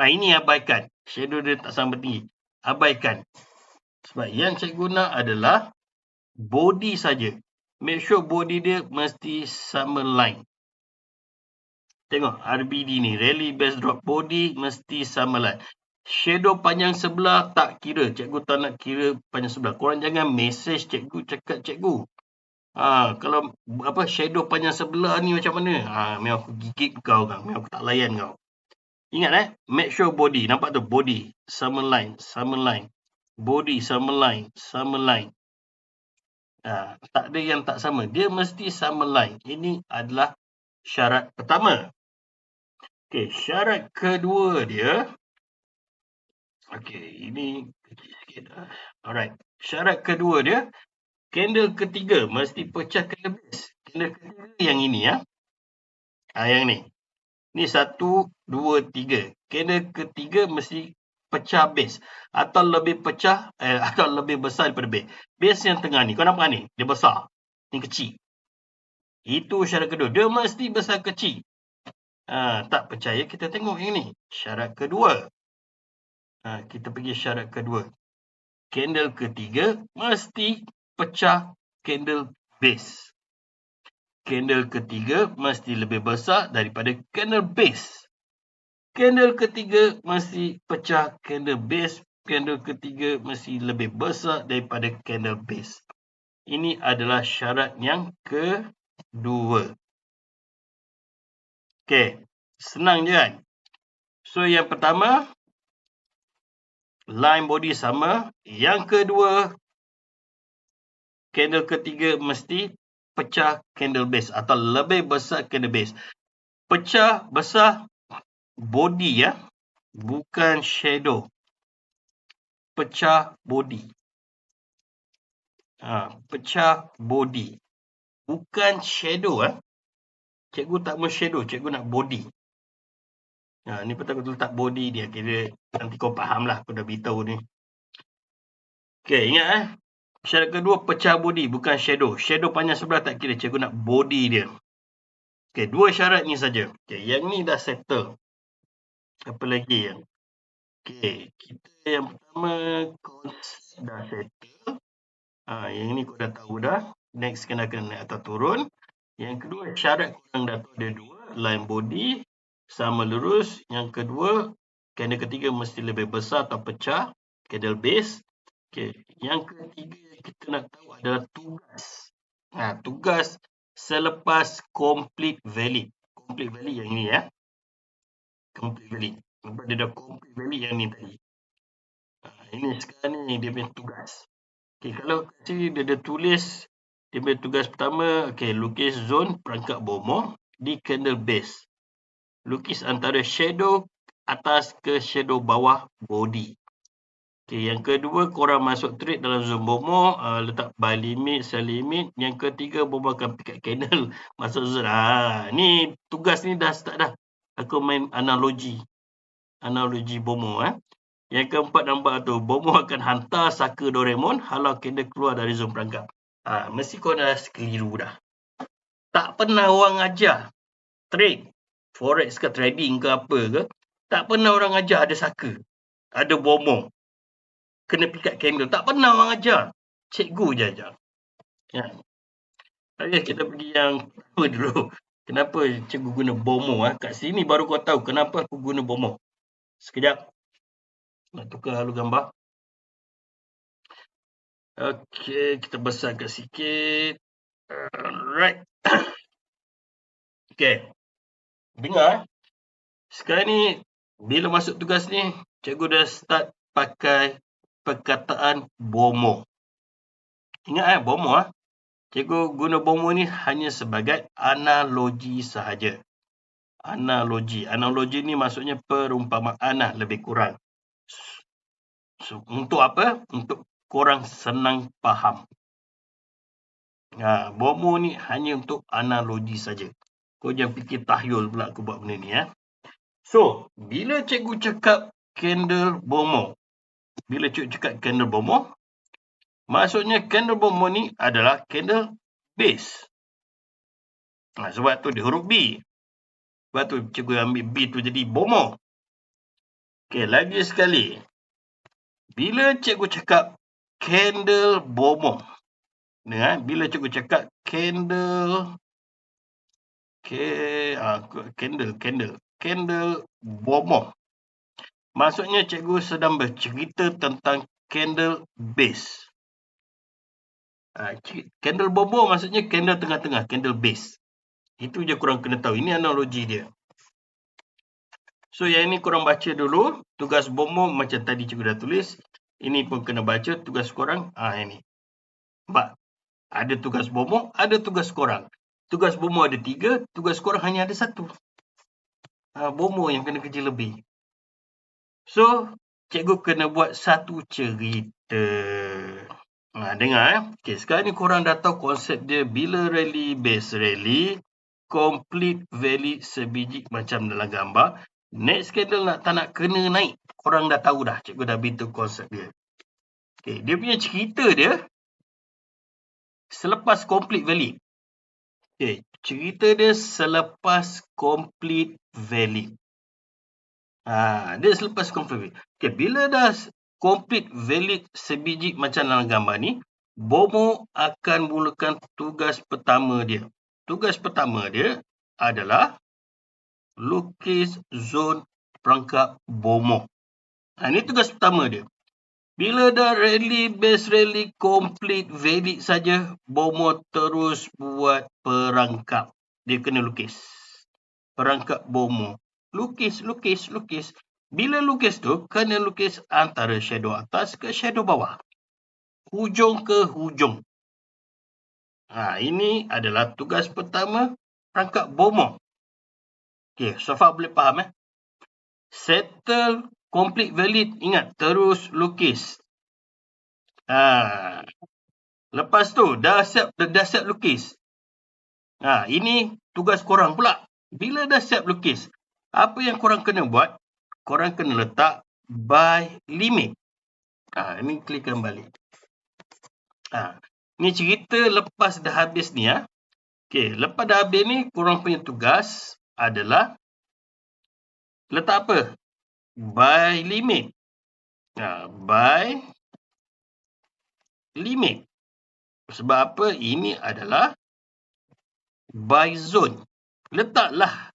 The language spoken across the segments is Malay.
Ini abaikan. Shadow dia tak sama tinggi. Abaikan. Sebab yang cikgu nak adalah body saja. Make sure body dia mesti sama line. Tengok RBD ni, Rally Base Drop Body mesti sama line. Shadow panjang sebelah tak kira. Cikgu tak nak kira panjang sebelah. Korang jangan message cikgu, cakap cikgu. Kalau shadow panjang sebelah ni macam mana? Memang aku gigit kau kan. Memang aku tak layan kau. Ingat make sure body. Nampak tu body. Sama line. Sama line. Body sama line. Sama line. Tak ada yang tak sama. Dia mesti sama line. Ini adalah syarat pertama. Okey, syarat kedua dia. Okey, ini kecil sikit. Alright. Syarat kedua dia. Candle ketiga mesti pecah candle base. Candle ketiga yang ini ya. Yang ni. Ni 1, 2, 3. Candle ketiga mesti pecah base. Atau lebih pecah, atau lebih besar daripada base. Base yang tengah ni. Kau nampak ni? Dia besar. Ni kecil. Itu syarat kedua. Dia mesti besar kecil. Tak percaya, kita tengok yang ni. Syarat kedua. Kita pergi syarat kedua. Candle ketiga mesti pecah candle base. Candle ketiga mesti lebih besar daripada candle base. Candle ketiga mesti pecah candle base. Candle ketiga mesti lebih besar daripada candle base. Ini adalah syarat yang kedua. Okey, senang je kan? So, yang pertama, line body sama. Yang kedua, candle ketiga mesti pecah candle base atau lebih besar candle base. Pecah besar body ya, bukan shadow. Pecah body. Pecah body. Bukan shadow. Cikgu tak mau shadow, cikgu nak body. Ni betul-betul letak body dia. Kira nanti kau faham lah, aku dah beritahu ni. Okey, ingat syarat kedua pecah body, bukan shadow. Shadow panjang sebelah tak kira, cikgu nak body dia. Okey, dua syarat ni saja. Okey, yang ni dah settle. Apa lagi yang? Okey, kita yang pertama konsep dah settle. Yang ni kau dah tahu dah. Next kena naik atau turun. Yang kedua syarat korang dah tahu ada dua. Line body sama lurus. Yang kedua, candle ketiga mesti lebih besar atau pecah candle base. Okey, yang ketiga kita nak tahu adalah tugas. Tugas selepas complete valid. Complete valid yang ini ya. Complete valid. Nampak dia dah complete valid yang ni tadi. Ini sekarang ni dia punya tugas. Okey, kalau sini dia ada tulis dia punya tugas pertama, lukis zon perangkap bomoh di candle base. Lukis antara shadow atas ke shadow bawah body. Okey, yang kedua korang masuk trade dalam zon bomoh, letak buy limit, sell limit. Yang ketiga bomoh akan pick up candle masuk zon. Ni tugas ni dah start dah. Aku main analogi. Analogi bomoh. Yang keempat nampak tu, bomoh akan hantar saka Doraemon halau candle keluar dari zon perangkap. Mesti kau dah keliru dah. Tak pernah orang ajar trade, forex ke trading ke apa ke, tak pernah orang ajar ada saka, ada bomoh, kena pikat candle. Tak pernah orang ajar. Cikgu je ajar. Okay, kita pergi yang pertama dulu. Kenapa cikgu guna bomoh? Kat sini baru kau tahu kenapa aku guna bomoh. Sekejap. Nak tukar halu gambar. Okey, kita besarkan sikit. Alright. Okey. Dengar. Sekarang ni, bila masuk tugas ni, cikgu dah start pakai perkataan bomoh. Ingat bomoh. Cikgu guna bomoh ni hanya sebagai analogi sahaja. Analogi. Analogi ni maksudnya perumpamaan lah, lebih kurang. So, untuk apa? Untuk korang senang faham. Bomoh ni hanya untuk analogi saja. Kau jangan fikir tahyul pula aku buat benda ni So, bila cikgu cakap candle bomoh, maksudnya candle bomoh ni adalah candle base. Sebab tu dia huruf B. Sebab tu cikgu ambil B tu jadi bomoh. Okey, lagi sekali. Bila cikgu cakap candle bomoh. Bila cikgu cakap candle bomoh. Maksudnya cikgu sedang bercerita tentang candle base. Candle bomoh maksudnya candle tengah-tengah, candle base. Itu je korang kena tahu. Ini analogi dia. So, yang ini korang baca dulu. Tugas bomoh macam tadi cikgu dah tulis. Ini pun kena baca tugas korang. Ini. Nampak? Ada tugas bomoh, ada tugas korang. Tugas bomoh ada 3, tugas korang hanya ada 1. Bomoh yang kena kerja lebih. So, cikgu kena buat satu cerita. Dengar. Okay, sekarang ni korang dah tahu konsep dia. Bila rally, base rally, complete valley sebiji macam dalam gambar. Next candle tak nak kena naik. Korang dah tahu dah. Cikgu dah beritahu konsep dia. Okay, dia punya cerita dia selepas complete valley. Okay, cerita dia selepas complete valley. Dia selepas complete valley. Okay, bila dah complete valley sebiji macam dalam gambar ni, bomoh akan mulakan tugas pertama dia. Tugas pertama dia adalah lukis zon perangkap bomoh. Ini tugas pertama dia. Bila dah rally, base rally, complete valid saja, bomoh terus buat perangkap. Dia kena lukis. Perangkap bomoh. Lukis. Bila lukis tu, kena lukis antara shadow atas ke shadow bawah. Hujung ke hujung. Ini adalah tugas pertama perangkap bomoh. Okay, so far boleh faham Settle, complete valid. Ingat, terus lukis. Lepas tu, dah siap lukis. Ini tugas korang pula. Bila dah siap lukis, apa yang korang kena buat? Korang kena letak by limit. Ini klikkan balik. Ni cerita lepas dah habis ni. Okay, lepas dah habis ni, korang punya tugas adalah letak apa? By limit. By limit. Sebab apa? Ini adalah by zone. Letaklah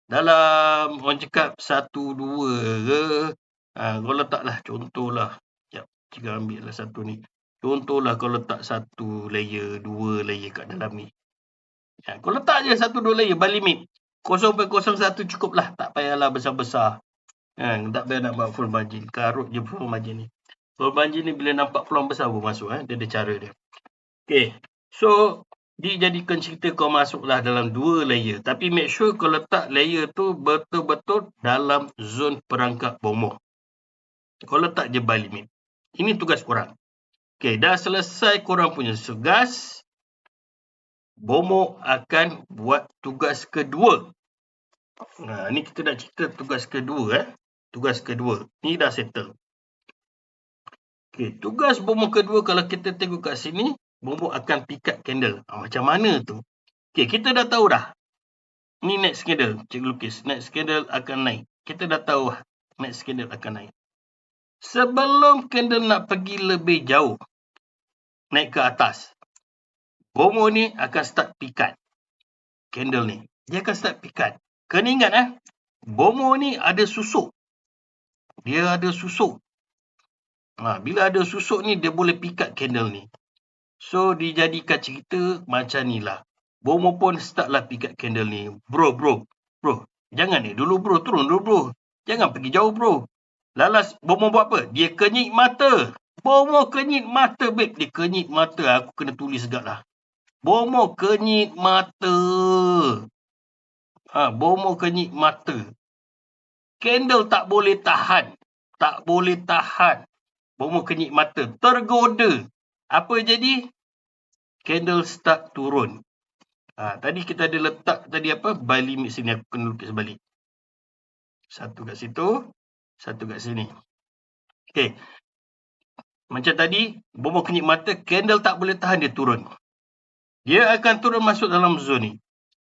dalam orang cakap 1, 2 ke. Kau letaklah contohlah. Sekejap, cikgu ambil lah satu ni. Contohlah kau letak 1 layer, 2 layer kat dalam ni. Kau letak je 1, 2 layer by limit. 0.01 cukup lah. Tak payahlah besar-besar. Tak payah nak buat full margin. Karut je full margin ni. Full margin ni bila nampak peluang besar pun masuk. Dia ada cara dia. Okay. So, dijadikan cerita kau masuklah dalam 2 layer. Tapi make sure kau letak layer tu betul-betul dalam zon perangkap bomoh. Kau letak je by limit. Ini tugas korang. Okay, dah selesai korang punya tugas. Bomoh akan buat tugas kedua. Ni kita nak cerita tugas kedua. Tugas kedua. Ni dah settle. Okay, tugas bomoh kedua kalau kita tengok kat sini, bomoh akan pikat candle. Macam mana tu? Okay, kita dah tahu dah. Ni next candle, cikgu lukis. Next candle akan naik. Kita dah tahu next candle akan naik. Sebelum candle nak pergi lebih jauh, naik ke atas, bomoh ni akan start pikat. Candle ni. Dia akan start pikat. Kena ingat bomoh ni ada susuk. Dia ada susuk. Bila ada susuk ni, dia boleh pikat candle ni. So, dijadikan cerita macam ni lah. Bomoh pun startlah pikat candle ni. Bro. Jangan dulu bro. Turun dulu bro. Jangan pergi jauh bro. Lalas, bomoh buat apa? Dia kenyit mata. Bomoh kenyit mata, babe. Dia kenyit mata. Aku kena tulis segak lah. Bomoh kenyit mata. Bomoh kenyit mata. Candle tak boleh tahan. Bomoh kenyit mata. Tergoda. Apa jadi? Candle start turun. Tadi kita ada letak by limit sini. Aku kena lukis balik. Satu kat situ. Satu kat sini. Okay. Macam tadi, bomoh kenyit mata. Candle tak boleh tahan, dia turun. Dia akan turun masuk dalam zon ni.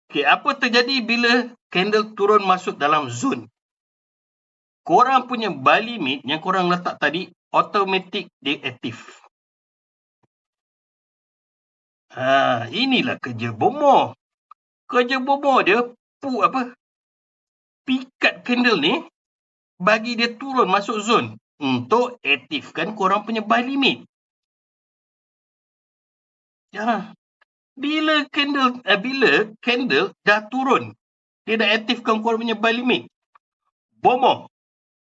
Okay. Apa terjadi bila candle turun masuk dalam zon? korang punya buy limit yang korang letak tadi, automatic dia aktif. Inilah kerja bomoh. Kerja bomoh dia, pikat candle ni, bagi dia turun masuk zone untuk aktifkan korang punya buy limit. Bila candle dah turun, dia dah aktifkan korang punya buy limit, bomoh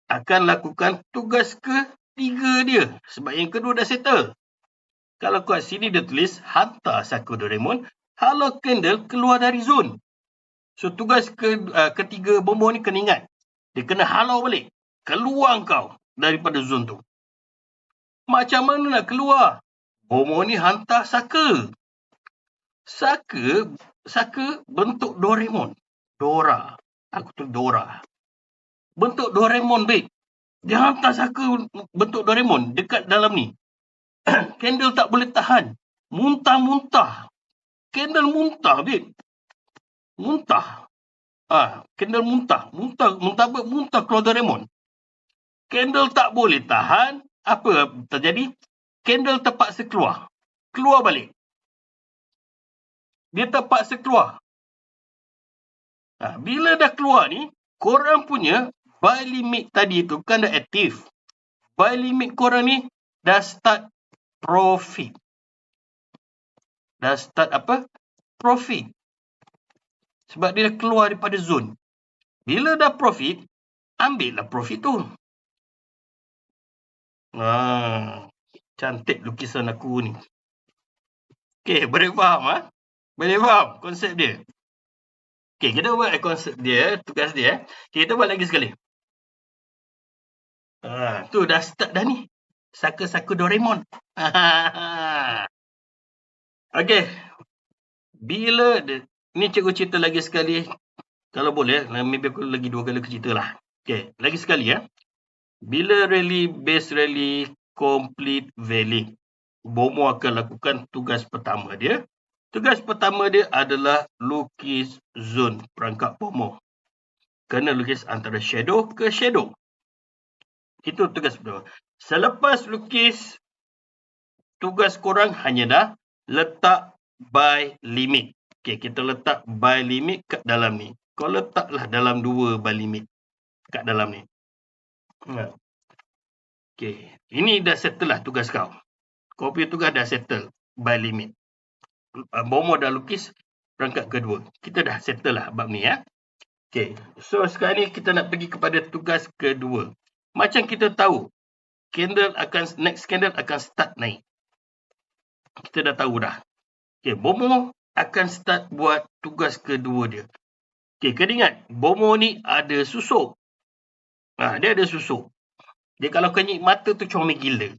akan lakukan tugas ketiga dia. Sebab yang kedua dah settle. Kalau kat sini dia tulis, hantar Saku Doraemon, halau candle keluar dari zone. So, tugas ketiga bomoh ni kena ingat. Dia kena halau balik. Keluar kau daripada zone tu. Macam mana nak keluar? Bomoh ni hantar Saka. Saka bentuk Doraemon. Dora. Aku tu Dora. Bentuk Doraemon, babe. Dia hantar Saka bentuk Doraemon dekat dalam ni. Candle tak boleh tahan. Muntah-muntah. Candle muntah, babe. Muntah. Candle muntah. Muntah keluar Doraemon. Candle tak boleh tahan. Apa terjadi? Candle terpaksa keluar. Keluar balik. Dia terpaksa keluar. Bila dah keluar ni, korang punya buy limit tadi tu kan dah aktif. Buy limit korang ni dah start profit. Dah start apa? Profit. Sebab dia dah keluar daripada zone. Bila dah profit, ambillah profit tu. Cantik lukisan aku ni. Okay, boleh faham? Boleh faham konsep dia? Okay, kita buat konsep dia, tugas dia. Okay, kita buat lagi sekali. Tu dah start dah ni. Saka-saka Doraemon. Okay. Bila ni cikgu cerita lagi sekali. Kalau boleh, maybe aku lagi 2 kali cerita lah. Okay, lagi sekali ya. Bila rally, base rally, complete valid, bomoh akan lakukan tugas pertama dia. Tugas pertama dia adalah lukis zone perangkap bomoh. Kena lukis antara shadow ke shadow. Itu tugas pertama. Selepas lukis, tugas korang hanya dah letak buy limit. Okay, kita letak buy limit kat dalam ni. Kau letaklah dalam 2 buy limit kat dalam ni. Okay, ini dah settle lah tugas kau. Kau punya tugas dah settle buy limit. Bomoh dah lukis perangkat kedua. Kita dah settle lah bab ni ya. Okay, so sekarang ni kita nak pergi kepada tugas kedua. Macam kita tahu, next candle akan start naik. Kita dah tahu dah. Okay, bomoh akan start buat tugas kedua dia. Okay, kena ingat, bomoh ni ada susuk. Dia ada susuk. Dia kalau kenyit mata tu comel gila.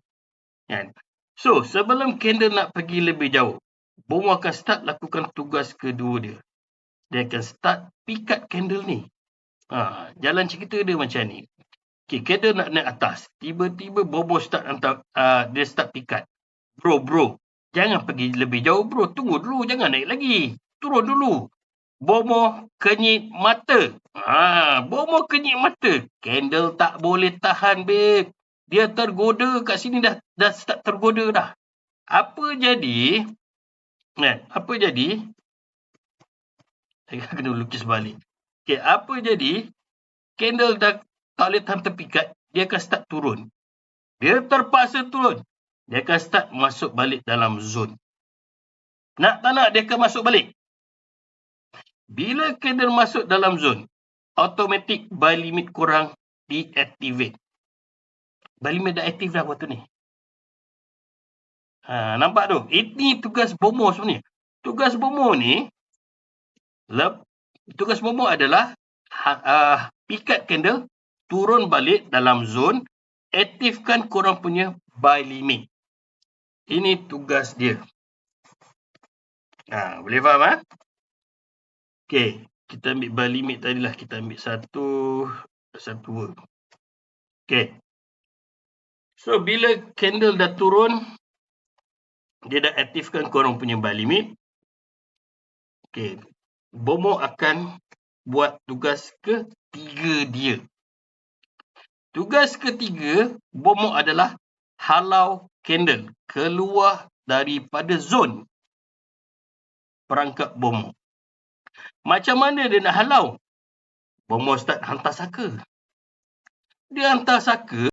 Kan? So, sebelum candle nak pergi lebih jauh, bomoh akan start lakukan tugas kedua dia. Dia akan start pikat candle ni. Jalan cerita dia macam ni. Okay, candle nak naik atas. Tiba-tiba bomoh dia start pikat. Bro, jangan pergi lebih jauh bro. Tunggu dulu, jangan naik lagi. Turun dulu. Bomoh kenyit mata. Bomoh kenyit mata. Candle tak boleh tahan, babe. Dia tergoda kat sini dah start tergoda dah. Apa jadi? Saya kena lukis balik. Okay, apa jadi? Candle dah tak boleh tahan terpikat. Dia akan start turun. Dia terpaksa turun. Dia akan start masuk balik dalam zone. Tak nak dia akan masuk balik. Bila candle masuk dalam zone, automatic buy limit korang deactivate. Buy limit dah aktif dah waktu ni. Nampak tu? Ini tugas bomoh sebenarnya. Tugas bomoh ni, tugas bomoh adalah pikat candle, turun balik dalam zone, aktifkan korang punya buy limit. Ini tugas dia. Boleh faham? Okay, kita ambil buy limit tadi lah. Kita ambil satu. Okay. So, bila candle dah turun, dia dah aktifkan korang punya buy limit. Okay. Bomoh akan buat tugas ketiga dia. Tugas ketiga, bomo adalah halau candle keluar daripada zon perangkap bomo. Macam mana dia nak halau? Bomo start hantar saka. Dia hantar saka.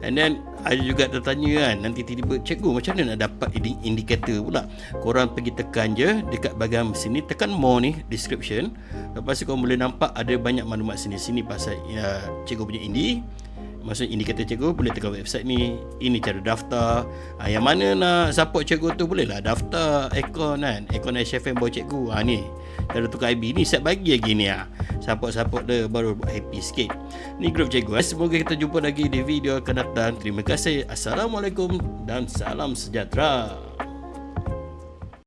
And then ada juga tertanya kan, nanti tiba-tiba, cikgu macam mana nak dapat indikator pula? Korang pergi tekan je dekat bahagian sini, tekan more ni, description. Lepas tu korang boleh nampak ada banyak maklumat sini pasal cikgu punya maksudnya indikator cikgu. Boleh tekan website ni. Ini cara daftar. Yang mana nak support cikgu tu, boleh lah daftar akaun kan, akaun SFM bawah cikgu. Ni cara tukar IB ni set bagi lagi ni. Support dia baru happy sikit. Ni grup cikgu. Semoga kita jumpa lagi di video akan datang. Terima kasih. Assalamualaikum dan salam sejahtera.